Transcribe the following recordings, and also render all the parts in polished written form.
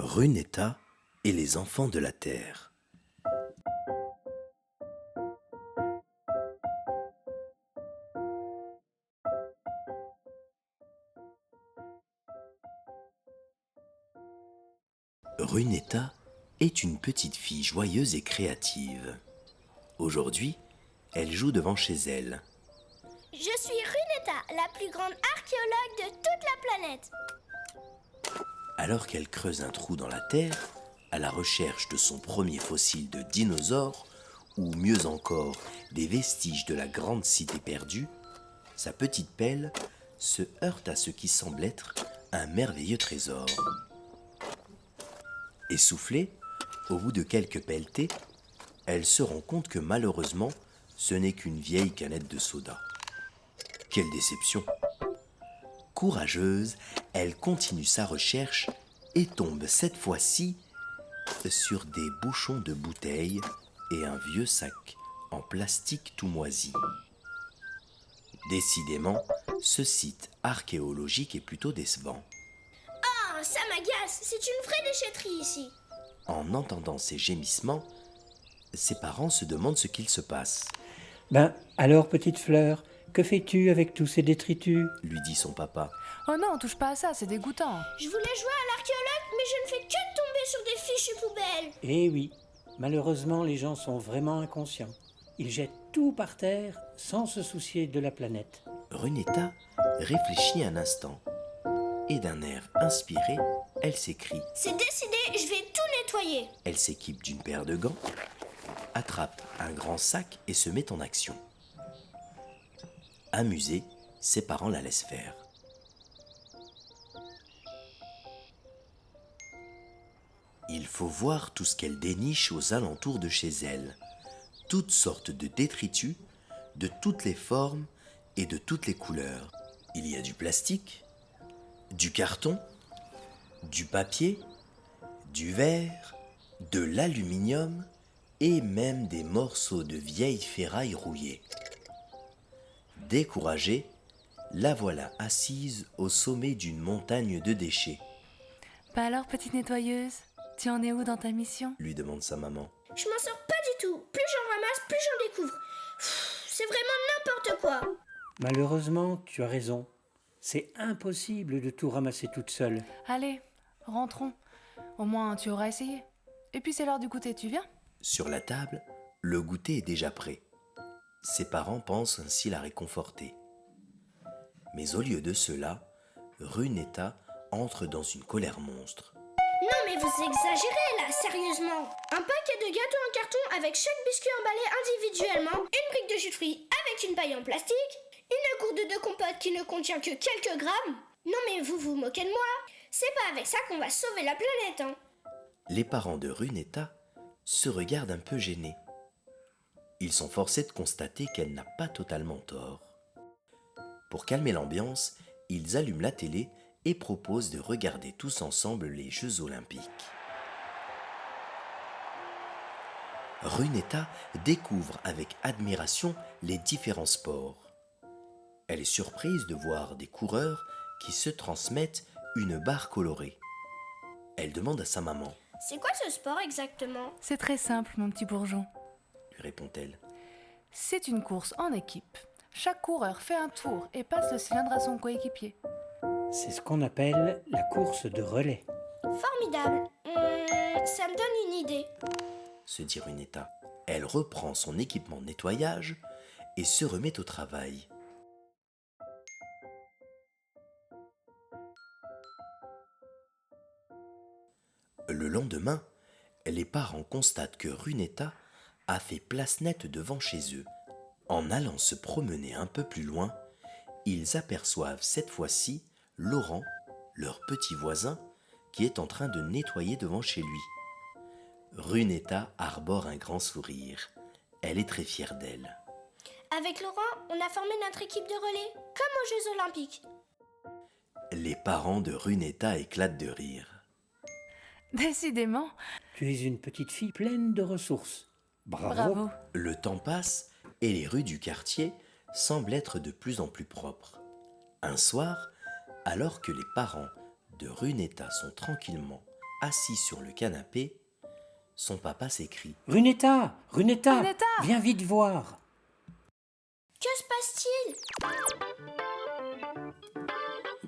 Runetta et les enfants de la terre. Runetta est une petite fille joyeuse et créative. Aujourd'hui, elle joue devant chez elle. Je suis Runetta, la plus grande archéologue de toute la planète. Alors qu'elle creuse un trou dans la terre, à la recherche de son premier fossile de dinosaure, ou mieux encore, des vestiges de la grande cité perdue, sa petite pelle se heurte à ce qui semble être un merveilleux trésor. Essoufflée, au bout de quelques pelletées, elle se rend compte que malheureusement, ce n'est qu'une vieille canette de soda. Quelle déception! Courageuse, elle continue sa recherche et tombe cette fois-ci sur des bouchons de bouteilles et un vieux sac en plastique tout moisi. Décidément, ce site archéologique est plutôt décevant. Oh, ça m'agace, c'est une vraie déchetterie ici. En entendant ces gémissements, ses parents se demandent ce qu'il se passe. Alors, petite fleur, que fais-tu avec tous ces détritus ? Lui dit son papa. Oh non, touche pas à ça, c'est dégoûtant. Je voulais jouer à l'archéologue, mais je ne fais que tomber sur des fichues poubelles. Eh oui, malheureusement, les gens sont vraiment inconscients. Ils jettent tout par terre sans se soucier de la planète. Runetta réfléchit un instant et d'un air inspiré, elle s'écrie. C'est décidé, je vais tout nettoyer. Elle s'équipe d'une paire de gants, attrape un grand sac et se met en action. Amusée, ses parents la laissent faire. Il faut voir tout ce qu'elle déniche aux alentours de chez elle. Toutes sortes de détritus, de toutes les formes et de toutes les couleurs. Il y a du plastique, du carton, du papier, du verre, de l'aluminium et même des morceaux de vieilles ferrailles rouillées. Découragée, la voilà assise au sommet d'une montagne de déchets. Bah alors, petite nettoyeuse, tu en es où dans ta mission ? Lui demande sa maman. Je m'en sors pas du tout. Plus j'en ramasse, plus j'en découvre. C'est vraiment n'importe quoi. Malheureusement, tu as raison. C'est impossible de tout ramasser toute seule. Allez, rentrons. Au moins, tu auras essayé. Et puis c'est l'heure du goûter, tu viens ? Sur la table, le goûter est déjà prêt. Ses parents pensent ainsi la réconforter. Mais au lieu de cela, Runetta entre dans une colère monstre. Non mais vous exagérez là, sérieusement. Un paquet de gâteaux en carton avec chaque biscuit emballé individuellement, une brique de jus de fruits avec une paille en plastique, une gourde de compote qui ne contient que quelques grammes. Non mais vous vous moquez de moi. C'est pas avec ça qu'on va sauver la planète, hein. Les parents de Runetta se regardent un peu gênés. Ils sont forcés de constater qu'elle n'a pas totalement tort. Pour calmer l'ambiance, ils allument la télé et proposent de regarder tous ensemble les Jeux Olympiques. Runetta découvre avec admiration les différents sports. Elle est surprise de voir des coureurs qui se transmettent une barre colorée. Elle demande à sa maman. C'est quoi ce sport exactement ? C'est très simple, mon petit bourgeon. Lui répond-elle. C'est une course en équipe. Chaque coureur fait un tour et passe le cylindre à son coéquipier. C'est ce qu'on appelle la course de relais. Formidable. Ça me donne une idée. Se dit Runetta. Elle reprend son équipement de nettoyage et se remet au travail. Le lendemain, les parents constatent que Runetta a fait place nette devant chez eux. En allant se promener un peu plus loin, ils aperçoivent cette fois-ci Laurent, leur petit voisin, qui est en train de nettoyer devant chez lui. Runetta arbore un grand sourire. Elle est très fière d'elle. Avec Laurent, on a formé notre équipe de relais, comme aux Jeux Olympiques. Les parents de Runetta éclatent de rire. Décidément, Tu es une petite fille pleine de ressources. bravo. Le temps passe et les rues du quartier semblent être de plus en plus propres. Un soir, alors que les parents de Runetta sont tranquillement assis sur le canapé, son papa s'écrie. Runetta, Runetta, Runetta viens vite voir. Que se passe-t-il?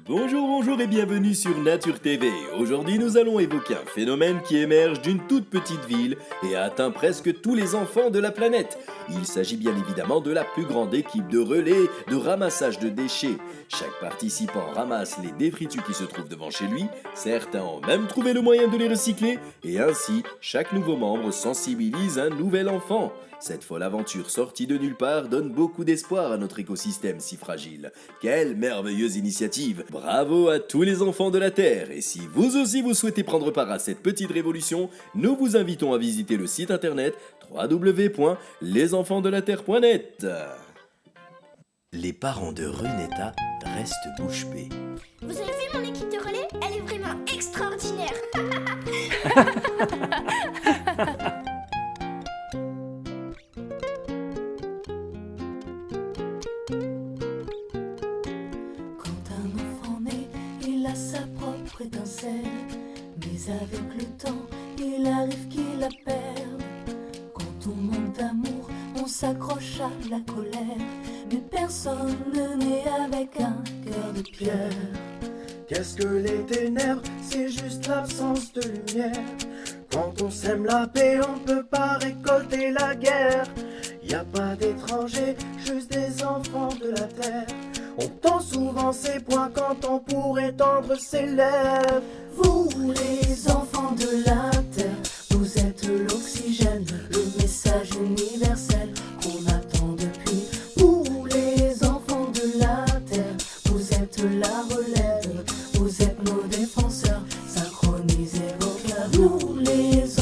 Bonjour, bonjour et bienvenue sur Nature TV. Aujourd'hui, nous allons évoquer un phénomène qui émerge d'une toute petite ville et a atteint presque tous les enfants de la planète. Il s'agit bien évidemment de la plus grande équipe de relais de ramassage de déchets. Chaque participant ramasse les détritus qui se trouvent devant chez lui. Certains ont même trouvé le moyen de les recycler et ainsi, chaque nouveau membre sensibilise un nouvel enfant. Cette folle aventure sortie de nulle part donne beaucoup d'espoir à notre écosystème si fragile. Quelle merveilleuse initiative! Bravo à tous les enfants de la Terre! Et si vous aussi vous souhaitez prendre part à cette petite révolution, nous vous invitons à visiter le site internet www.lesenfantsdelaterre.net. Les parents de Runetta restent bouche bée. Vous avez vu mon équipe de relais? Elle est vraiment extraordinaire. Quand un enfant naît, il a sa propre étincelle. Mais avec le temps, il arrive qu'il la perde. Quand on manque d'amour, on s'accroche à la colère. Mais personne ne naît avec un cœur de pierre. Qu'est-ce que les ténèbres? C'est juste l'absence de lumière. Quand on sème la paix, on peut pas récolter la guerre. Y a pas d'étrangers, juste des enfants de la terre. On tend souvent ses poings quand on pourrait tendre ses lèvres. Vous, les enfants de la terre, vous êtes l'oxygène, le message universel qu'on attend depuis. Vous, les enfants de la terre, vous êtes la relève, vous êtes nos défenseurs, synchronisez vos cœurs. Nous, les